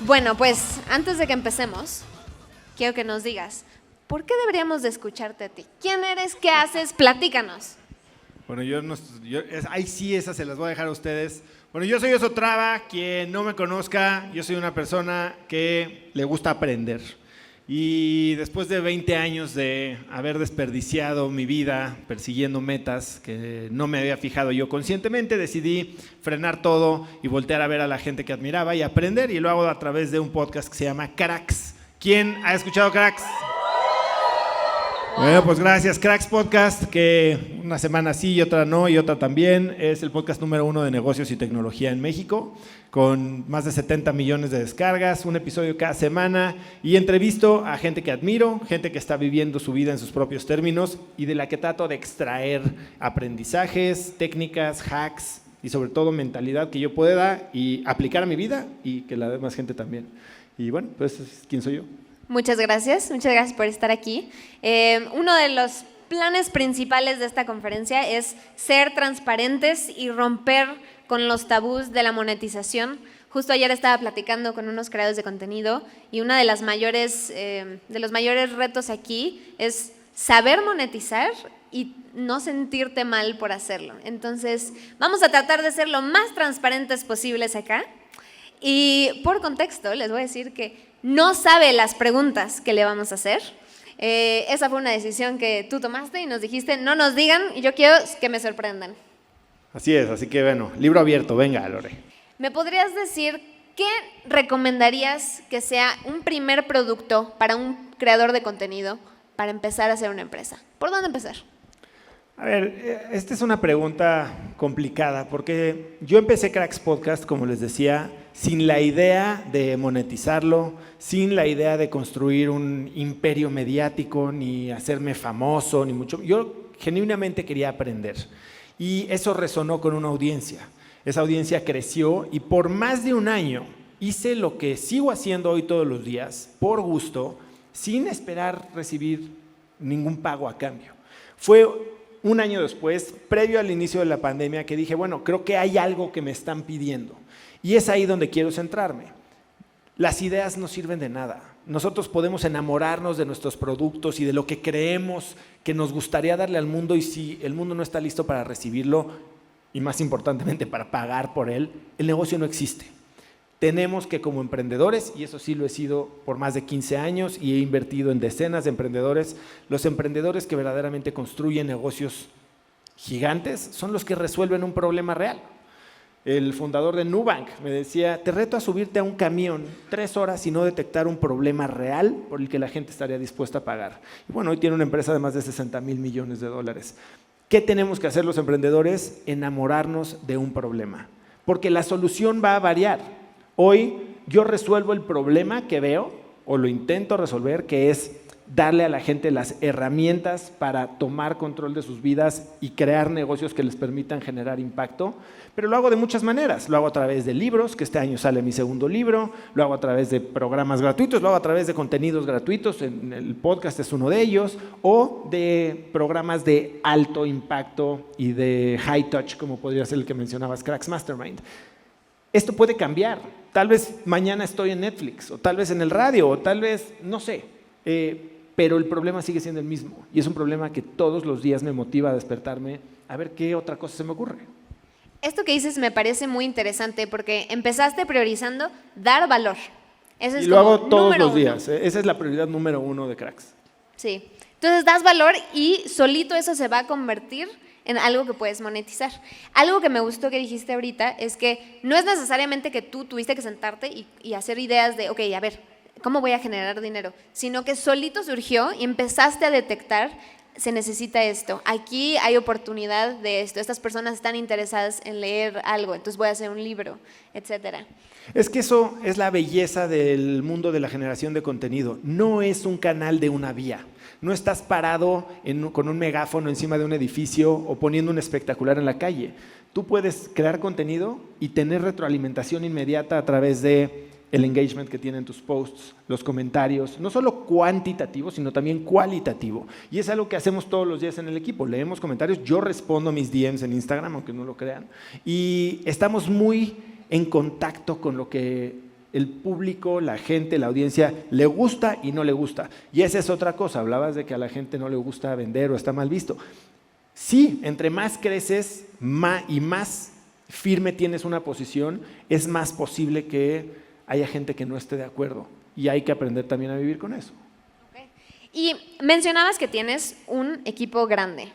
Bueno, pues antes de que empecemos, quiero que nos digas, ¿por qué deberíamos de escucharte a ti? ¿Quién eres? ¿Qué haces? Platícanos. Bueno, ahí sí, esas se las voy a dejar a ustedes. Bueno, yo soy Oso Traba. Quien no me conozca, yo soy una persona que le gusta aprender. Y después de 20 años de haber desperdiciado mi vida persiguiendo metas que no me había fijado yo conscientemente, decidí frenar todo y voltear a ver a la gente que admiraba y aprender, y lo hago a través de un podcast que se llama Cracks. ¿Quién ha escuchado Cracks? Bueno, pues gracias. Cracks Podcast, que una semana sí y otra no y otra también, es el podcast número 1 de negocios y tecnología en México, con más de 70 millones de descargas, un episodio cada semana, y entrevisto a gente que admiro, gente que está viviendo su vida en sus propios términos y de la que trato de extraer aprendizajes, técnicas, hacks y sobre todo mentalidad que yo pueda y aplicar a mi vida y que la demás gente también. Y bueno, pues ¿quién soy yo? Muchas gracias por estar aquí. Uno de los planes principales de esta conferencia es ser transparentes y romper con los tabús de la monetización. Justo ayer estaba platicando con unos creadores de contenido y uno de los mayores retos aquí es saber monetizar y no sentirte mal por hacerlo. Entonces, vamos a tratar de ser lo más transparentes posibles acá. Y por contexto, les voy a decir que no sabe las preguntas que le vamos a hacer. Esa fue una decisión que tú tomaste y nos dijiste, no nos digan, y yo quiero que me sorprendan. Así es, así que bueno, libro abierto, venga, Lore. ¿Me podrías decir qué recomendarías que sea un primer producto para un creador de contenido para empezar a hacer una empresa? ¿Por dónde empezar? A ver, esta es una pregunta complicada porque yo empecé Cracks Podcast, como les decía, sin la idea de monetizarlo, sin la idea de construir un imperio mediático, ni hacerme famoso, ni mucho. Yo genuinamente quería aprender y eso resonó con una audiencia. Esa audiencia creció y por más de un año hice lo que sigo haciendo hoy todos los días, por gusto, sin esperar recibir ningún pago a cambio. Fue un año después, previo al inicio de la pandemia, que dije, bueno, creo que hay algo que me están pidiendo. Y es ahí donde quiero centrarme. Las ideas no sirven de nada. Nosotros podemos enamorarnos de nuestros productos y de lo que creemos que nos gustaría darle al mundo, y si el mundo no está listo para recibirlo, y más importantemente para pagar por él, el negocio no existe. Tenemos que, como emprendedores, y eso sí lo he sido por más de 15 años y he invertido en decenas de emprendedores, los emprendedores que verdaderamente construyen negocios gigantes son los que resuelven un problema real. El fundador de Nubank me decía, te reto a subirte a un camión 3 horas y no detectar un problema real por el que la gente estaría dispuesta a pagar. Y bueno, hoy tiene una empresa de más de 60,000 millones de dólares. ¿Qué tenemos que hacer los emprendedores? Enamorarnos de un problema, porque la solución va a variar. Hoy yo resuelvo el problema que veo, o lo intento resolver, que es darle a la gente las herramientas para tomar control de sus vidas y crear negocios que les permitan generar impacto, pero lo hago de muchas maneras. Lo hago a través de libros, que este año sale mi segundo libro, lo hago a través de programas gratuitos, lo hago a través de contenidos gratuitos, en el podcast es uno de ellos, o de programas de alto impacto y de high touch, como podría ser el que mencionabas, Cracks Mastermind. Esto puede cambiar. Tal vez mañana estoy en Netflix, o tal vez en el radio, o tal vez, no sé. Pero el problema sigue siendo el mismo. Y es un problema que todos los días me motiva a despertarme a ver qué otra cosa se me ocurre. Esto que dices me parece muy interesante porque empezaste priorizando dar valor. Eso es y lo como hago todos los 1. días. Esa es la prioridad número 1 de Cracks. Sí. Entonces das valor y solito eso se va a convertir en algo que puedes monetizar. Algo que me gustó que dijiste ahorita es que no es necesariamente que tú tuviste que sentarte y hacer ideas de, ok, a ver, ¿cómo voy a generar dinero? Sino que solito surgió y empezaste a detectar, se necesita esto, aquí hay oportunidad de esto, estas personas están interesadas en leer algo, entonces voy a hacer un libro, etcétera. Es que eso es la belleza del mundo de la generación de contenido. No es un canal de una vía. No estás parado con un megáfono encima de un edificio o poniendo un espectacular en la calle. Tú puedes crear contenido y tener retroalimentación inmediata a través de el engagement que tienen tus posts, los comentarios, no solo cuantitativo, sino también cualitativo. Y es algo que hacemos todos los días en el equipo. Leemos comentarios, yo respondo mis DMs en Instagram, aunque no lo crean, y estamos muy en contacto con lo que El público, la gente, la audiencia, le gusta y no le gusta. Y esa es otra cosa, hablabas de que a la gente no le gusta vender o está mal visto. Sí, entre más creces y más firme tienes una posición, es más posible que haya gente que no esté de acuerdo. Y hay que aprender también a vivir con eso. Okay. Y mencionabas que tienes un equipo grande.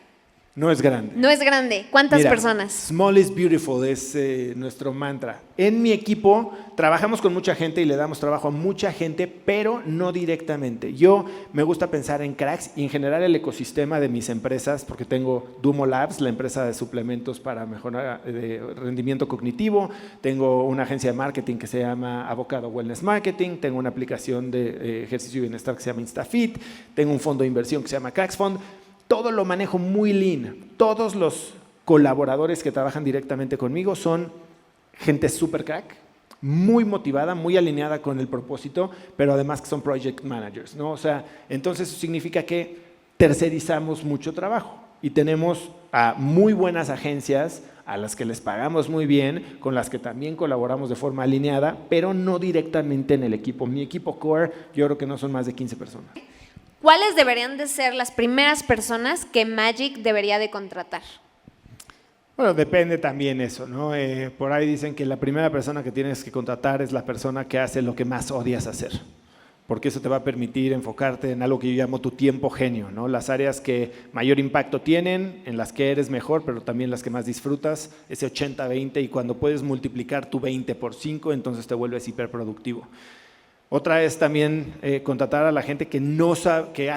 No es grande. No es grande. ¿Cuántas Mira, personas? Small is beautiful es nuestro mantra. En mi equipo trabajamos con mucha gente y le damos trabajo a mucha gente, pero no directamente. Yo me gusta pensar en cracks y en general el ecosistema de mis empresas, porque tengo Dumo Labs, la empresa de suplementos para mejorar el rendimiento cognitivo, tengo una agencia de marketing que se llama Avocado Wellness Marketing, tengo una aplicación de ejercicio y bienestar que se llama InstaFit, tengo un fondo de inversión que se llama Cracks Fund. Todo lo manejo muy lean. Todos los colaboradores que trabajan directamente conmigo son gente súper crack, muy motivada, muy alineada con el propósito, pero además que son project managers, ¿no? O sea, entonces eso significa que tercerizamos mucho trabajo y tenemos a muy buenas agencias a las que les pagamos muy bien, con las que también colaboramos de forma alineada, pero no directamente en el equipo. Mi equipo core, yo creo que no son más de 15 personas. ¿Cuáles deberían de ser las primeras personas que Magic debería de contratar? Bueno, depende también eso, ¿no? Por ahí dicen que la primera persona que tienes que contratar es la persona que hace lo que más odias hacer, porque eso te va a permitir enfocarte en algo que yo llamo tu tiempo genio, ¿no? Las áreas que mayor impacto tienen, en las que eres mejor, pero también las que más disfrutas, ese 80-20, y cuando puedes multiplicar tu 20 por 5, entonces te vuelves hiperproductivo. Otra es también contratar a la gente que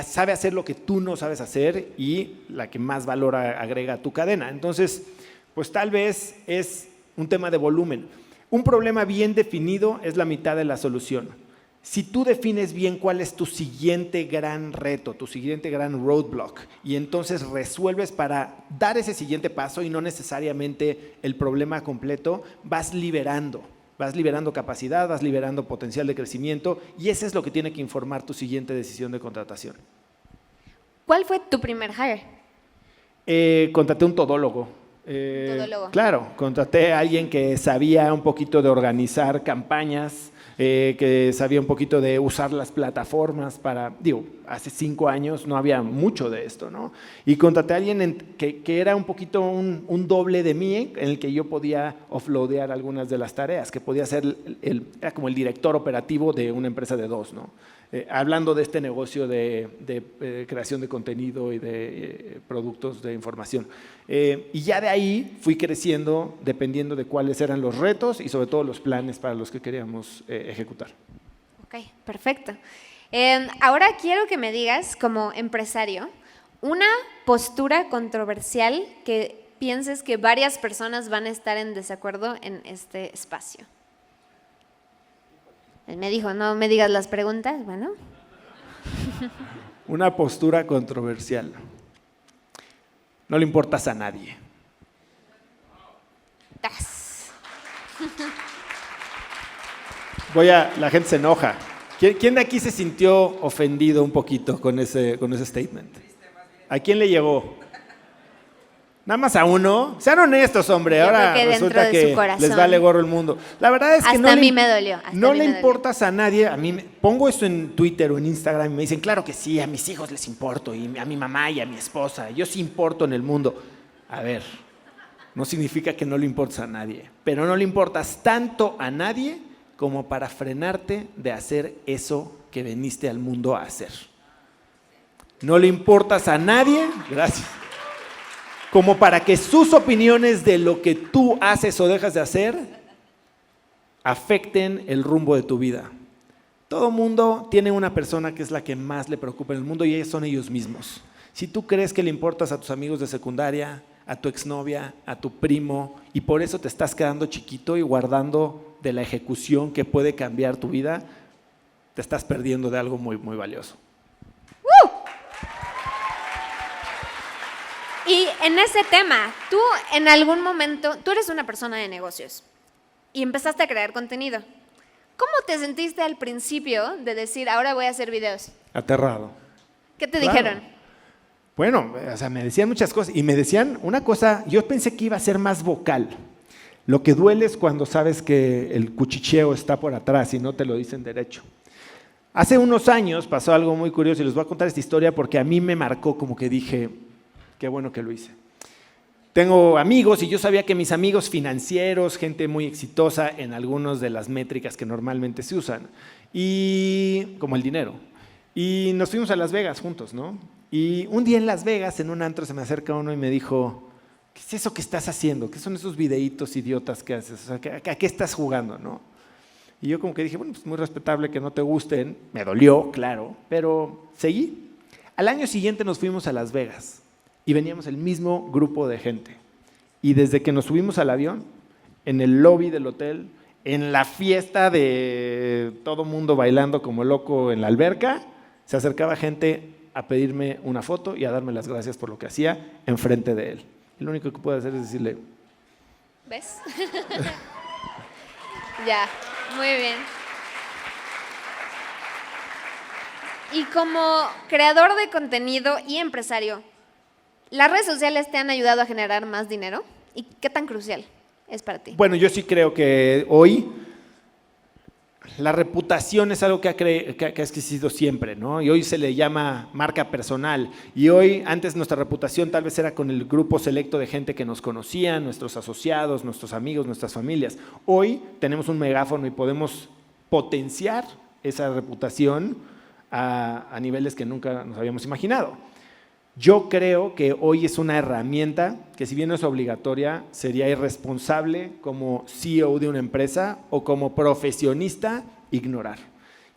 sabe hacer lo que tú no sabes hacer y la que más valor agrega a tu cadena. Entonces, pues tal vez es un tema de volumen. Un problema bien definido es la mitad de la solución. Si tú defines bien cuál es tu siguiente gran reto, tu siguiente gran roadblock, y entonces resuelves para dar ese siguiente paso y no necesariamente el problema completo, vas liberando capacidad, vas liberando potencial de crecimiento y eso es lo que tiene que informar tu siguiente decisión de contratación. ¿Cuál fue tu primer hire? Contraté un todólogo. ¿Todólogo? Claro, contraté a alguien que sabía un poquito de organizar campañas, que sabía un poquito de usar las plataformas hace 5 años no había mucho de esto, ¿no? Y contraté a alguien que era un poquito un doble de mí, en el que yo podía offloadear algunas de las tareas, que podía ser era como el director operativo de una empresa de 2, ¿no? Hablando de este negocio de creación de contenido y de productos de información. Y ya de ahí fui creciendo dependiendo de cuáles eran los retos y sobre todo los planes para los que queríamos ejecutar. Ok, perfecto. Ahora quiero que me digas, como empresario, una postura controversial que pienses que varias personas van a estar en desacuerdo en este espacio. Él me dijo, no me digas las preguntas, bueno. Una postura controversial. No le importas a nadie. La gente se enoja. ¿Quién de aquí se sintió ofendido un poquito con ese statement? ¿A quién le llegó? Nada más a uno. Sean honestos, hombre. Ahora resulta que les vale gorro el mundo. La verdad es que hasta a mí me dolió. No le importas a nadie. A mí pongo esto en Twitter o en Instagram y me dicen, claro que sí, a mis hijos les importo y a mi mamá y a mi esposa. Yo sí importo en el mundo. A ver, no significa que no le importas a nadie, pero no le importas tanto a nadie como para frenarte de hacer eso que viniste al mundo a hacer. No le importas a nadie, gracias, como para que sus opiniones de lo que tú haces o dejas de hacer afecten el rumbo de tu vida. Todo mundo tiene una persona que es la que más le preocupa en el mundo y ellos son ellos mismos. Si tú crees que le importas a tus amigos de secundaria, a tu exnovia, a tu primo, y por eso te estás quedando chiquito y guardando de la ejecución que puede cambiar tu vida, te estás perdiendo de algo muy, muy valioso. Y en ese tema, tú en algún momento, tú eres una persona de negocios y empezaste a crear contenido. ¿Cómo te sentiste al principio de decir, ahora voy a hacer videos? Aterrado. ¿Qué te dijeron? Bueno, o sea, me decían muchas cosas y me decían una cosa, yo pensé que iba a ser más vocal. Lo que duele es cuando sabes que el cuchicheo está por atrás y no te lo dicen derecho. Hace unos años pasó algo muy curioso y les voy a contar esta historia porque a mí me marcó, como que dije, qué bueno que lo hice. Tengo amigos y yo sabía que mis amigos financieros, gente muy exitosa en algunas de las métricas que normalmente se usan, y como el dinero. Y nos fuimos a Las Vegas juntos, ¿no? Y un día en Las Vegas, en un antro, se me acerca uno y me dijo, ¿qué es eso que estás haciendo? ¿Qué son esos videitos idiotas que haces? O sea, ¿a qué estás jugando, no? Y yo como que dije, bueno, pues muy respetable que no te gusten. Me dolió, claro, pero seguí. Al año siguiente nos fuimos a Las Vegas y veníamos el mismo grupo de gente. Y desde que nos subimos al avión, en el lobby del hotel, en la fiesta de todo mundo bailando como loco en la alberca, se acercaba gente a pedirme una foto y a darme las gracias por lo que hacía enfrente de él. Y lo único que puedo hacer es decirle… ¿Ves? Ya, muy bien. Y como creador de contenido y empresario, ¿las redes sociales te han ayudado a generar más dinero? ¿Y qué tan crucial es para ti? Bueno, yo sí creo que hoy la reputación es algo que ha existido siempre, ¿no? Y hoy se le llama marca personal. Y hoy, antes nuestra reputación tal vez era con el grupo selecto de gente que nos conocía, nuestros asociados, nuestros amigos, nuestras familias. Hoy tenemos un megáfono y podemos potenciar esa reputación a niveles que nunca nos habíamos imaginado. Yo creo que hoy es una herramienta que, si bien no es obligatoria, sería irresponsable como CEO de una empresa o como profesionista ignorar.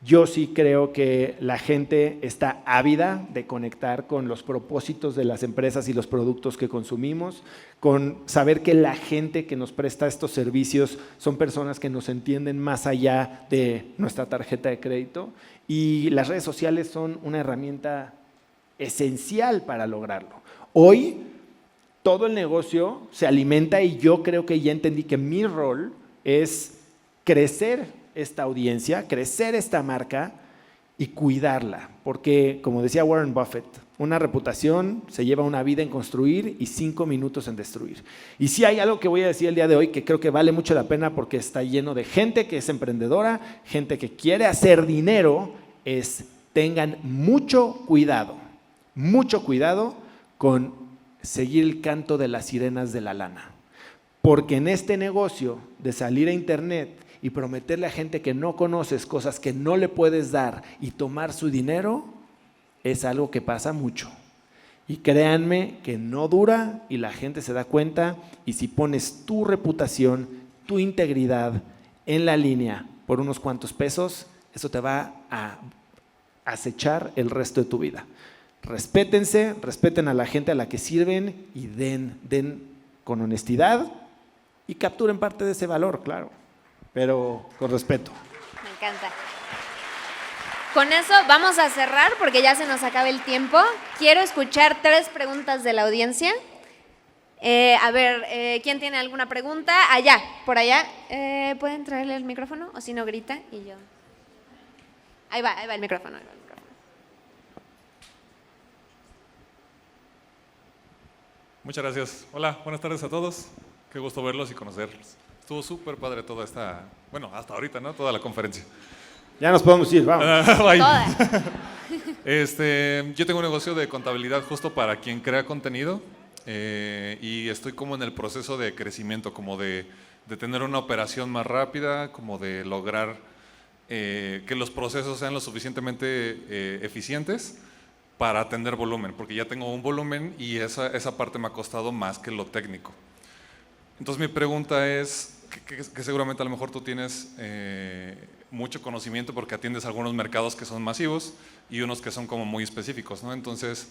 Yo sí creo que la gente está ávida de conectar con los propósitos de las empresas y los productos que consumimos, con saber que la gente que nos presta estos servicios son personas que nos entienden más allá de nuestra tarjeta de crédito, y las redes sociales son una herramienta esencial para lograrlo. Hoy todo el negocio se alimenta, y yo creo que ya entendí que mi rol es crecer esta audiencia, crecer esta marca y cuidarla, porque como decía Warren Buffett, una reputación se lleva una vida en construir y 5 minutos en destruir. Y si hay algo que voy a decir el día de hoy que creo que vale mucho la pena porque está lleno de gente que es emprendedora, gente que quiere hacer dinero, es: tengan mucho cuidado con seguir el canto de las sirenas de la lana. Porque en este negocio de salir a internet y prometerle a gente que no conoces cosas que no le puedes dar y tomar su dinero, es algo que pasa mucho. Y créanme que no dura y la gente se da cuenta, y si pones tu reputación, tu integridad en la línea por unos cuantos pesos, eso te va a acechar el resto de tu vida. Respétense, respeten a la gente a la que sirven y den con honestidad y capturen parte de ese valor, claro, pero con respeto. Me encanta. Con eso vamos a cerrar porque ya se nos acaba el tiempo. Quiero escuchar 3 preguntas de la audiencia. A ver, ¿quién tiene alguna pregunta? Allá, por allá. ¿Pueden traerle el micrófono? O si no, grita y yo. Ahí va el micrófono. Muchas gracias. Hola, buenas tardes a todos. Qué gusto verlos y conocerlos. Estuvo súper padre toda esta, bueno, hasta ahorita, ¿no? Toda la conferencia. Ya nos podemos ir, vamos. Yo tengo un negocio de contabilidad justo para quien crea contenido, y estoy como en el proceso de crecimiento, como de tener una operación más rápida, como de lograr que los procesos sean lo suficientemente eficientes para atender volumen, porque ya tengo un volumen y esa parte me ha costado más que lo técnico. Entonces mi pregunta es, que seguramente a lo mejor tú tienes mucho conocimiento porque atiendes algunos mercados que son masivos y unos que son como muy específicos, ¿no? Entonces,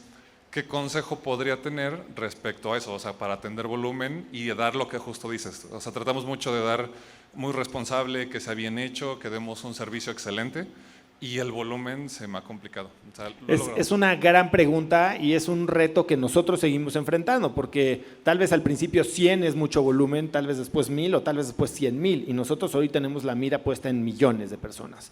¿qué consejo podría tener respecto a eso? O sea, para atender volumen y de dar lo que justo dices. O sea, tratamos mucho de dar muy responsable, que sea bien hecho, que demos un servicio excelente, y el volumen se me ha complicado. O sea, es una gran pregunta y es un reto que nosotros seguimos enfrentando, porque tal vez al principio 100 es mucho volumen, tal vez después 1000 o tal vez después 100,000, y nosotros hoy tenemos la mira puesta en millones de personas.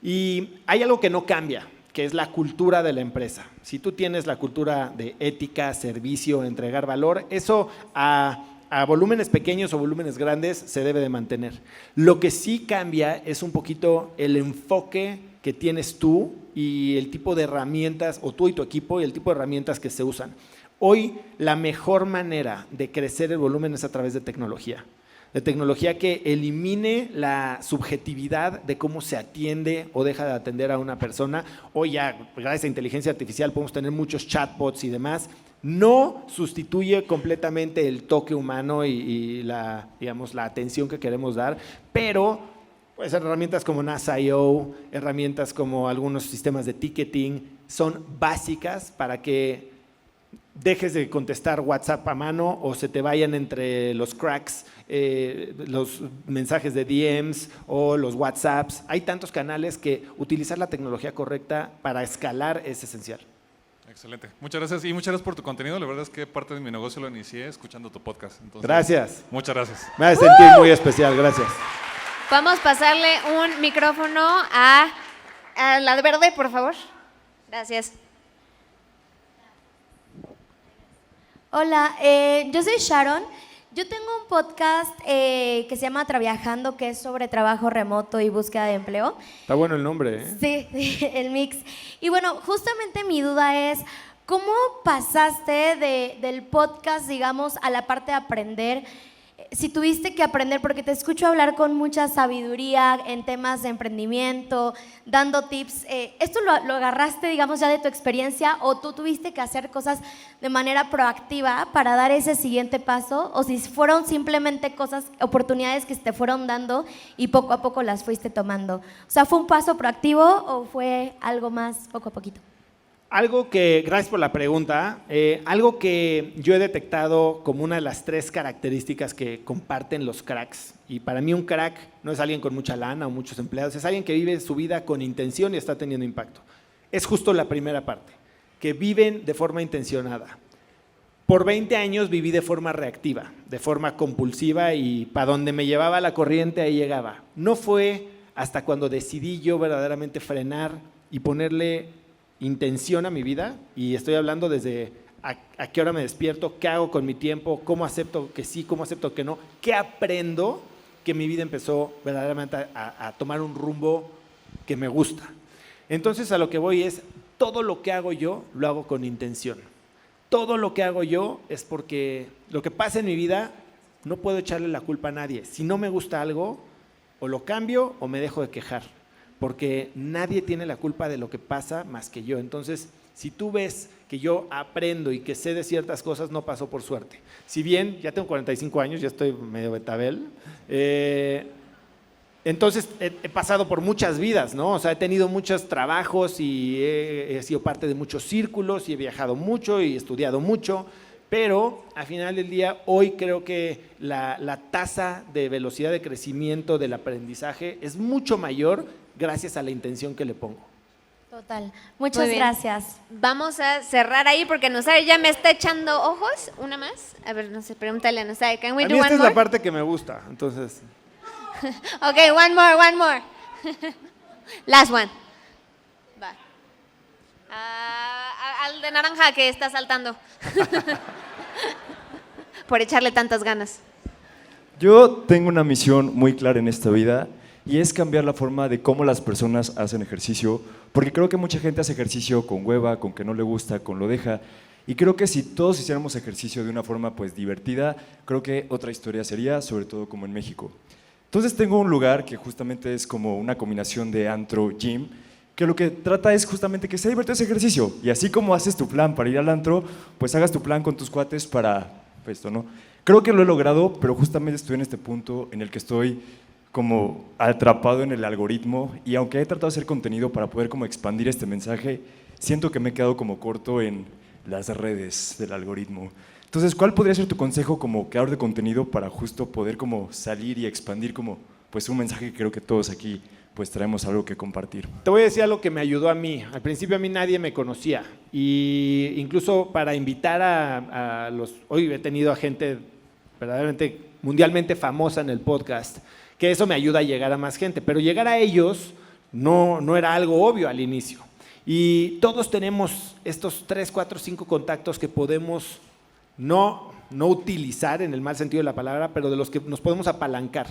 Y hay algo que no cambia, que es la cultura de la empresa. Si tú tienes la cultura de ética, servicio, entregar valor, eso a a volúmenes pequeños o volúmenes grandes se debe de mantener. Lo que sí cambia es un poquito el enfoque que tienes tú y el tipo de herramientas, o tú y tu equipo, y el tipo de herramientas que se usan. Hoy la mejor manera de crecer el volumen es a través de tecnología que elimine la subjetividad de cómo se atiende o deja de atender a una persona. Hoy ya, gracias a inteligencia artificial, podemos tener muchos chatbots y demás. No sustituye completamente el toque humano y la atención que queremos dar, pero pues, herramientas como NAS.io, herramientas como algunos sistemas de ticketing son básicas para que dejes de contestar WhatsApp a mano o se te vayan entre los cracks los mensajes de DMs o los WhatsApps. Hay tantos canales que utilizar la tecnología correcta para escalar es esencial. Excelente. Muchas gracias y muchas gracias por tu contenido. La verdad es que parte de mi negocio lo inicié escuchando tu podcast. Entonces, gracias. Muchas gracias. Me hace sentir muy especial. Gracias. Vamos a pasarle un micrófono a la de verde, por favor. Gracias. Hola, yo soy Sharon. Yo tengo un podcast que se llama Traviajando, que es sobre trabajo remoto y búsqueda de empleo. Está bueno el nombre, ¿eh? Sí, el mix. Y bueno, justamente mi duda es, ¿cómo pasaste del podcast, digamos, a la parte de aprender? Si tuviste que aprender, porque te escucho hablar con mucha sabiduría en temas de emprendimiento, dando tips, ¿esto lo agarraste, digamos, ya de tu experiencia o tú tuviste que hacer cosas de manera proactiva para dar ese siguiente paso? O si fueron simplemente cosas, oportunidades que te fueron dando y poco a poco las fuiste tomando. O sea, ¿fue un paso proactivo o fue algo más poco a poquito? Algo que, gracias por la pregunta, algo que yo he detectado como una de las 3 características que comparten los cracks, y para mí un crack no es alguien con mucha lana o muchos empleados, es alguien que vive su vida con intención y está teniendo impacto. Es justo la primera parte, que viven de forma intencionada. Por 20 años viví de forma reactiva, de forma compulsiva y para donde me llevaba la corriente ahí llegaba. No fue hasta cuando decidí yo verdaderamente frenar y ponerle intención a mi vida, y estoy hablando desde a qué hora me despierto, qué hago con mi tiempo, cómo acepto que sí, cómo acepto que no, qué aprendo, que mi vida empezó verdaderamente a tomar un rumbo que me gusta. Entonces a lo que voy es, todo lo que hago yo, lo hago con intención. Todo lo que hago yo es porque lo que pasa en mi vida, no puedo echarle la culpa a nadie. Si no me gusta algo, o lo cambio o me dejo de quejar, porque nadie tiene la culpa de lo que pasa más que yo. Entonces, si tú ves que yo aprendo y que sé de ciertas cosas, no pasó por suerte. Si bien ya tengo 45 años, ya estoy medio betabel, entonces he pasado por muchas vidas, ¿no? O sea, he tenido muchos trabajos y he sido parte de muchos círculos y he viajado mucho y he estudiado mucho, pero al final del día, hoy creo que la tasa de velocidad de crecimiento del aprendizaje es mucho mayor gracias a la intención que le pongo. Total. Muchas gracias. Vamos a cerrar ahí porque Nosar ya me está echando ojos. ¿Una más? A ver, no sé, pregúntale a Nosar. Can we A do mí one esta es more? la parte que me gusta, entonces. Ok, one more. Last one. Va. Al de naranja que está saltando. Por echarle tantas ganas. Yo tengo una misión muy clara en esta vida y es cambiar la forma de cómo las personas hacen ejercicio, porque creo que mucha gente hace ejercicio con hueva, con que no le gusta, con lo deja, y creo que si todos hiciéramos ejercicio de una forma pues divertida, creo que otra historia sería, sobre todo como en México. Entonces tengo un lugar que justamente es como una combinación de antro, gym, que lo que trata es justamente que sea divertido ese ejercicio, y así como haces tu plan para ir al antro, pues hagas tu plan con tus cuates para esto, ¿no? Creo que lo he logrado, pero justamente estoy en este punto en el que estoy como atrapado en el algoritmo, y aunque he tratado de hacer contenido para poder como expandir este mensaje, siento que me he quedado como corto en las redes del algoritmo. Entonces, ¿cuál podría ser tu consejo como creador de contenido para justo poder como salir y expandir como pues un mensaje que creo que todos aquí pues traemos algo que compartir? Te voy a decir algo que me ayudó a mí. Al principio a mí nadie me conocía, y incluso para invitar a los... Hoy he tenido a gente verdaderamente mundialmente famosa en el podcast, que eso me ayuda a llegar a más gente, pero llegar a ellos no era algo obvio al inicio. Y todos tenemos estos 3, 4, 5 contactos que podemos no utilizar en el mal sentido de la palabra, pero de los que nos podemos apalancar.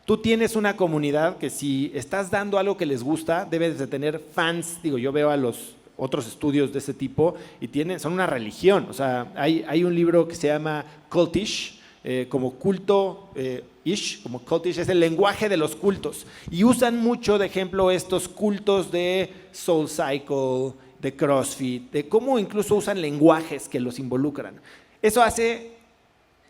Tú tienes una comunidad que si estás dando algo que les gusta, debes de tener fans. Digo, yo veo a los otros estudios de ese tipo y son una religión. O sea, hay un libro que se llama Cultish, como culto, como cultish, es el lenguaje de los cultos. Y usan mucho, de ejemplo, estos cultos de Soul Cycle, de CrossFit, de cómo incluso usan lenguajes que los involucran. Eso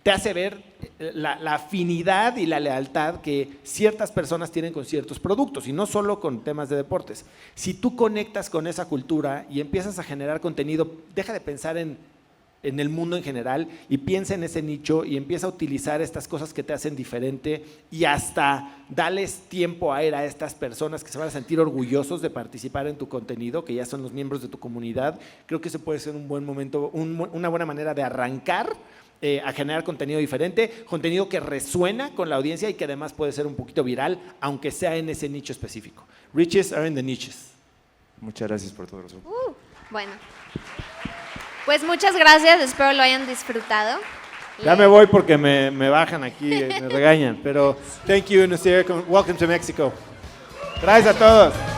te hace ver la afinidad y la lealtad que ciertas personas tienen con ciertos productos, y no solo con temas de deportes. Si tú conectas con esa cultura y empiezas a generar contenido, deja de pensar en el mundo en general y piensa en ese nicho y empieza a utilizar estas cosas que te hacen diferente, y hasta dales tiempo a estas personas que se van a sentir orgullosos de participar en tu contenido, que ya son los miembros de tu comunidad. Creo que ese puede ser un buen momento, una buena manera de arrancar a generar contenido diferente, contenido que resuena con la audiencia y que además puede ser un poquito viral, aunque sea en ese nicho específico. Riches are in the niches. Muchas gracias por todo eso. Bueno, pues muchas gracias, espero lo hayan disfrutado. Ya me voy porque me bajan aquí, me regañan, pero thank you, Nasir. Welcome to Mexico. Gracias a todos.